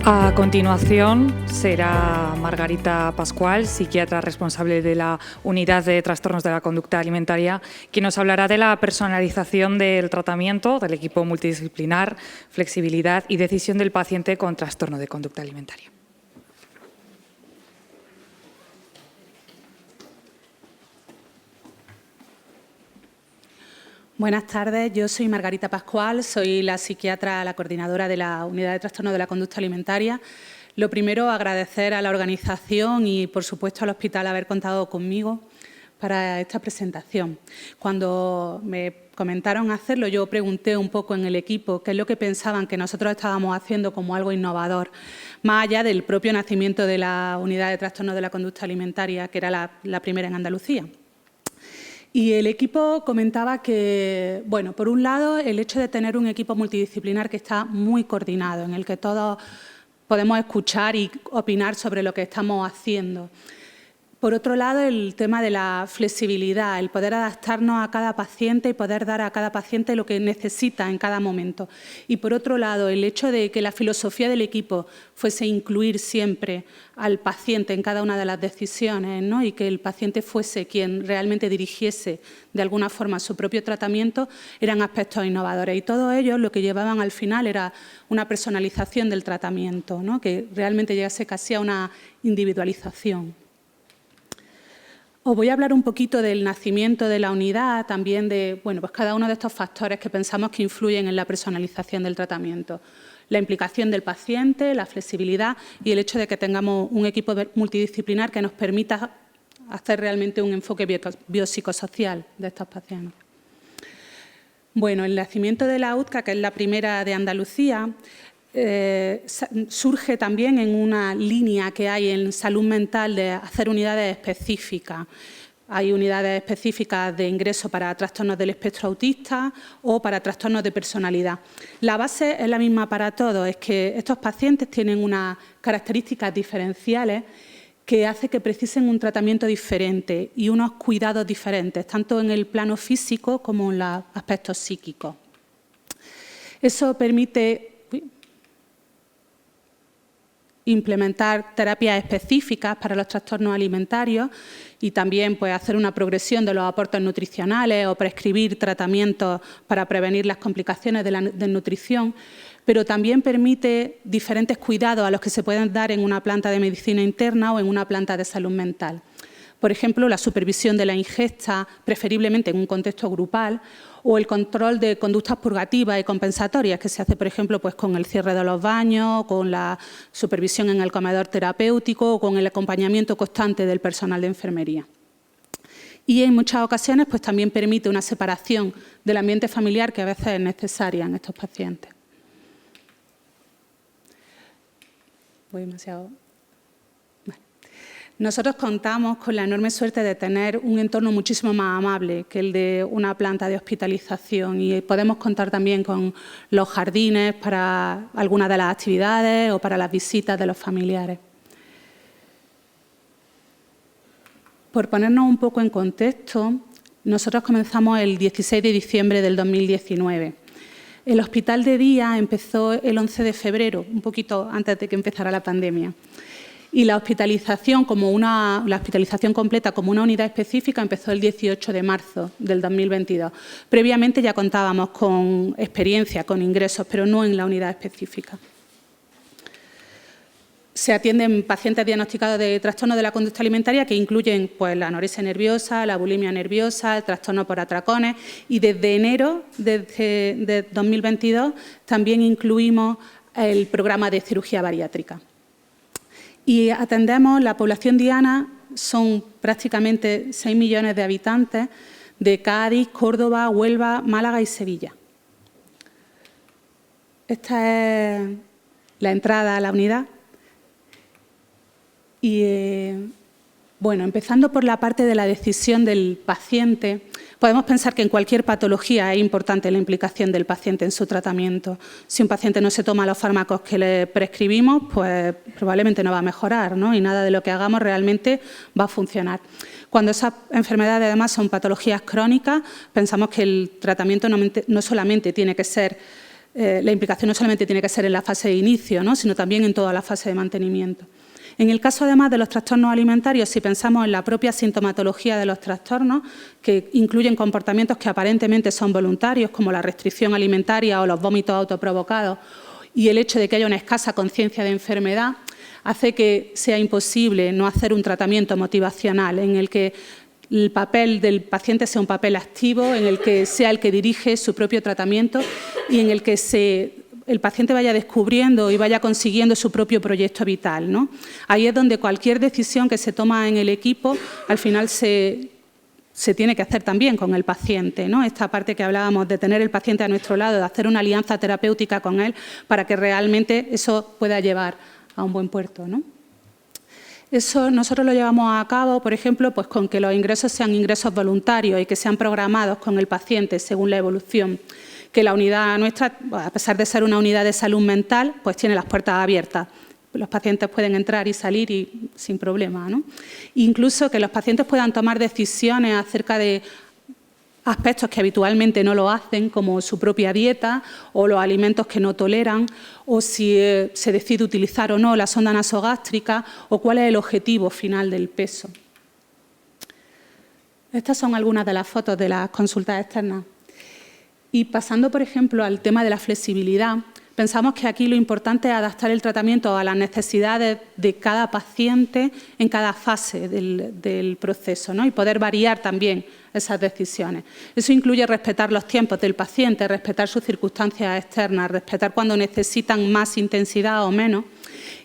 A continuación será Margarita Pascual, psiquiatra responsable de la Unidad de Trastornos de la Conducta Alimentaria, quien nos hablará de la personalización del tratamiento, del equipo multidisciplinar, flexibilidad y decisión del paciente con trastorno de conducta alimentaria. Buenas tardes, yo soy Margarita Pascual, soy la psiquiatra, la coordinadora de la Unidad de Trastornos de la Conducta Alimentaria. Lo primero, agradecer a la organización y, por supuesto, al hospital haber contado conmigo para esta presentación. Cuando me comentaron hacerlo, yo pregunté un poco en el equipo qué es lo que pensaban que nosotros estábamos haciendo como algo innovador, más allá del propio nacimiento de la Unidad de Trastornos de la Conducta Alimentaria, que era la primera en Andalucía. Y el equipo comentaba que, bueno, por un lado, el hecho de tener un equipo multidisciplinar que está muy coordinado, en el que todos podemos escuchar y opinar sobre lo que estamos haciendo. Por otro lado, el tema de la flexibilidad, el poder adaptarnos a cada paciente y poder dar a cada paciente lo que necesita en cada momento. Y por otro lado, el hecho de que la filosofía del equipo fuese incluir siempre al paciente en cada una de las decisiones, ¿no? Y que el paciente fuese quien realmente dirigiese de alguna forma su propio tratamiento, eran aspectos innovadores. Y todos ellos lo que llevaban al final era una personalización del tratamiento, ¿no? Que realmente llegase casi a una individualización. Os voy a hablar un poquito del nacimiento de la unidad, también de pues cada uno de estos factores que pensamos que influyen en la personalización del tratamiento. La implicación del paciente, la flexibilidad y el hecho de que tengamos un equipo multidisciplinar que nos permita hacer realmente un enfoque biopsicosocial de estos pacientes. Bueno, el nacimiento de la UTCA, que es la primera de Andalucía, surge también en una línea que hay en salud mental de hacer unidades específicas. Hay unidades específicas de ingreso para trastornos del espectro autista o para trastornos de personalidad. La base es la misma para todos, es que estos pacientes tienen unas características diferenciales que hace que precisen un tratamiento diferente y unos cuidados diferentes, tanto en el plano físico como en los aspectos psíquicos. Eso permite implementar terapias específicas para los trastornos alimentarios y también hacer una progresión de los aportes nutricionales o prescribir tratamientos para prevenir las complicaciones de la desnutrición, pero también permite diferentes cuidados a los que se pueden dar en una planta de medicina interna o en una planta de salud mental. Por ejemplo, la supervisión de la ingesta, preferiblemente en un contexto grupal, o el control de conductas purgativas y compensatorias, que se hace, por ejemplo, con el cierre de los baños, con la supervisión en el comedor terapéutico o con el acompañamiento constante del personal de enfermería. Y en muchas ocasiones también permite una separación del ambiente familiar que a veces es necesaria en estos pacientes. Voy demasiado. Nosotros contamos con la enorme suerte de tener un entorno muchísimo más amable que el de una planta de hospitalización y podemos contar también con los jardines para algunas de las actividades o para las visitas de los familiares. Por ponernos un poco en contexto, nosotros comenzamos el 16 de diciembre del 2019. El hospital de día empezó el 11 de febrero, un poquito antes de que empezara la pandemia. Y la hospitalización completa como una unidad específica empezó el 18 de marzo del 2022. Previamente ya contábamos con experiencia, con ingresos, pero no en la unidad específica. Se atienden pacientes diagnosticados de trastornos de la conducta alimentaria que incluyen la anorexia nerviosa, la bulimia nerviosa, el trastorno por atracones y desde enero de 2022 también incluimos el programa de cirugía bariátrica. Y atendemos, la población diana son prácticamente 6 millones de habitantes de Cádiz, Córdoba, Huelva, Málaga y Sevilla. Esta es la entrada a la unidad. Y empezando por la parte de la decisión del paciente, podemos pensar que en cualquier patología es importante la implicación del paciente en su tratamiento. Si un paciente no se toma los fármacos que le prescribimos, probablemente no va a mejorar, ¿no? Y nada de lo que hagamos realmente va a funcionar. Cuando esas enfermedades además son patologías crónicas, pensamos que el tratamiento no solamente tiene que ser la implicación no solamente tiene que ser en la fase de inicio, ¿no?, sino también en toda la fase de mantenimiento. En el caso, además, de los trastornos alimentarios, si pensamos en la propia sintomatología de los trastornos, que incluyen comportamientos que aparentemente son voluntarios, como la restricción alimentaria o los vómitos autoprovocados, y el hecho de que haya una escasa conciencia de enfermedad, hace que sea imposible no hacer un tratamiento motivacional en el que el papel del paciente sea un papel activo, en el que sea el que dirige su propio tratamiento y en el que el paciente vaya descubriendo y vaya consiguiendo su propio proyecto vital, ¿no? Ahí es donde cualquier decisión que se toma en el equipo, al final se tiene que hacer también con el paciente, ¿no? Esta parte que hablábamos de tener el paciente a nuestro lado, de hacer una alianza terapéutica con él para que realmente eso pueda llevar a un buen puerto, ¿no? Eso nosotros lo llevamos a cabo, por ejemplo, pues con que los ingresos sean ingresos voluntarios y que sean programados con el paciente según la evolución. Que la unidad nuestra, a pesar de ser una unidad de salud mental, pues tiene las puertas abiertas. Los pacientes pueden entrar y salir sin problema, ¿no? Incluso que los pacientes puedan tomar decisiones acerca de aspectos que habitualmente no lo hacen, como su propia dieta o los alimentos que no toleran, o si se decide utilizar o no la sonda nasogástrica, o cuál es el objetivo final del peso. Estas son algunas de las fotos de las consultas externas. Y pasando, por ejemplo, al tema de la flexibilidad, pensamos que aquí lo importante es adaptar el tratamiento a las necesidades de cada paciente en cada fase del proceso, ¿no? Y poder variar también esas decisiones. Eso incluye respetar los tiempos del paciente, respetar sus circunstancias externas, respetar cuando necesitan más intensidad o menos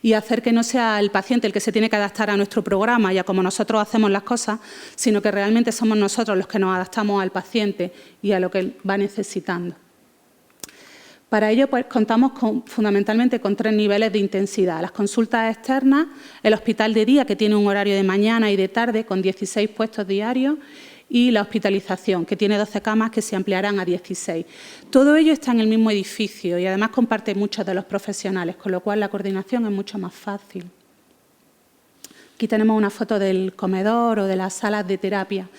y hacer que no sea el paciente el que se tiene que adaptar a nuestro programa y a cómo nosotros hacemos las cosas, sino que realmente somos nosotros los que nos adaptamos al paciente y a lo que él va necesitando. Para ello, pues, contamos fundamentalmente con 3 niveles de intensidad. Las consultas externas, el hospital de día, que tiene un horario de mañana y de tarde con 16 puestos diarios, y la hospitalización, que tiene 12 camas que se ampliarán a 16. Todo ello está en el mismo edificio y además comparte muchos de los profesionales, con lo cual la coordinación es mucho más fácil. Aquí tenemos una foto del comedor o de las salas de terapia.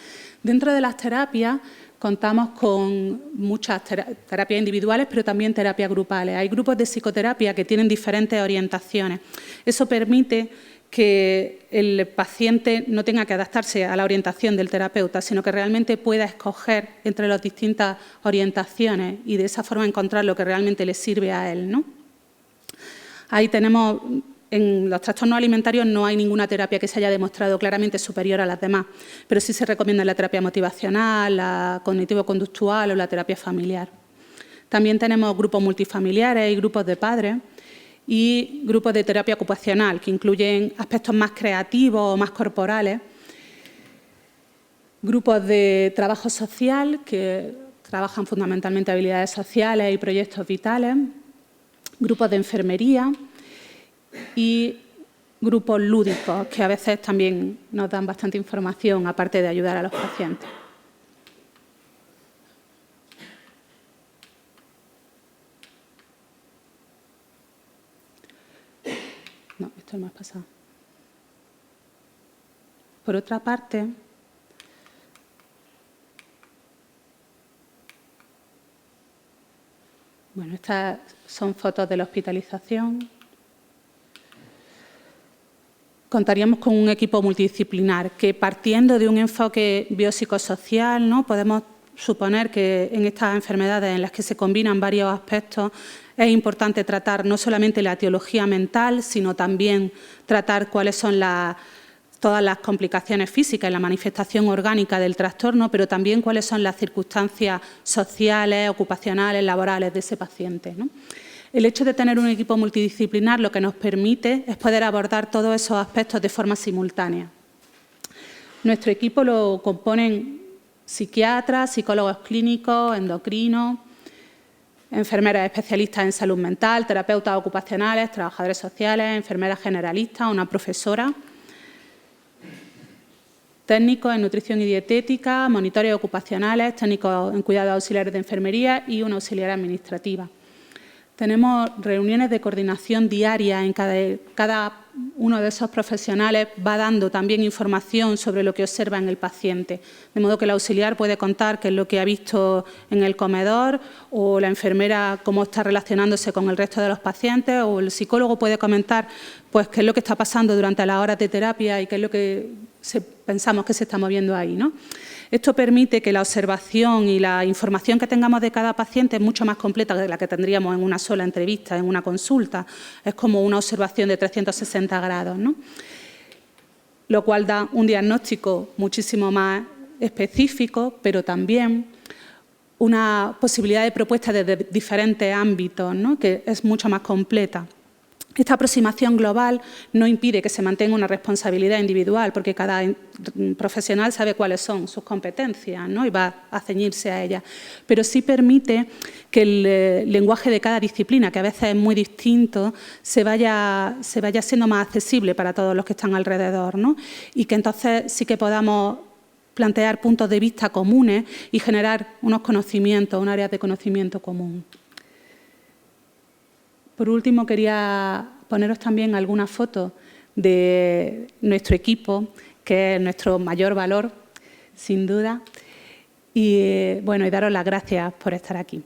Dentro de las terapias contamos con muchas terapias individuales, pero también terapias grupales. Hay grupos de psicoterapia que tienen diferentes orientaciones. Eso permite que el paciente no tenga que adaptarse a la orientación del terapeuta, sino que realmente pueda escoger entre las distintas orientaciones y de esa forma encontrar lo que realmente le sirve a él, ¿no? Ahí tenemos, en los trastornos alimentarios no hay ninguna terapia que se haya demostrado claramente superior a las demás, pero sí se recomienda la terapia motivacional, la cognitivo-conductual o la terapia familiar. También tenemos grupos multifamiliares y grupos de padres, y grupos de terapia ocupacional, que incluyen aspectos más creativos o más corporales, grupos de trabajo social, que trabajan fundamentalmente habilidades sociales y proyectos vitales, grupos de enfermería y grupos lúdicos, que a veces también nos dan bastante información, aparte de ayudar a los pacientes. No, esto no ha pasado. Por otra parte, bueno, estas son fotos de la hospitalización. Contaríamos con un equipo multidisciplinar que, partiendo de un enfoque biopsicosocial, ¿no?, podemos suponer que en estas enfermedades en las que se combinan varios aspectos es importante tratar no solamente la etiología mental, sino también tratar cuáles son todas las complicaciones físicas y la manifestación orgánica del trastorno, pero también cuáles son las circunstancias sociales, ocupacionales, laborales de ese paciente, ¿no? El hecho de tener un equipo multidisciplinar lo que nos permite es poder abordar todos esos aspectos de forma simultánea. Nuestro equipo lo componen psiquiatras, psicólogos clínicos, endocrinos, enfermeras especialistas en salud mental, terapeutas ocupacionales, trabajadores sociales, enfermeras generalistas, una profesora, técnicos en nutrición y dietética, monitores ocupacionales, técnicos en cuidados auxiliares de enfermería y una auxiliar administrativa. Tenemos reuniones de coordinación diaria en cada uno de esos profesionales va dando también información sobre lo que observa en el paciente. De modo que el auxiliar puede contar qué es lo que ha visto en el comedor, o la enfermera cómo está relacionándose con el resto de los pacientes, o el psicólogo puede comentar pues, qué es lo que está pasando durante las horas de terapia y qué es lo que pensamos que se está moviendo ahí, ¿no? Esto permite que la observación y la información que tengamos de cada paciente es mucho más completa de la que tendríamos en una sola entrevista, en una consulta. Es como una observación de 360 grados, ¿no? Lo cual da un diagnóstico muchísimo más específico, pero también una posibilidad de propuesta desde diferentes ámbitos, ¿no? Que es mucho más completa. Esta aproximación global no impide que se mantenga una responsabilidad individual, porque cada profesional sabe cuáles son sus competencias, ¿no? Y va a ceñirse a ellas. Pero sí permite que el lenguaje de cada disciplina, que a veces es muy distinto, se vaya siendo más accesible para todos los que están alrededor, ¿no? Y que entonces sí que podamos plantear puntos de vista comunes y generar unos conocimientos, un área de conocimiento común. Por último, quería poneros también algunas fotos de nuestro equipo, que es nuestro mayor valor, sin duda, y, bueno, y daros las gracias por estar aquí.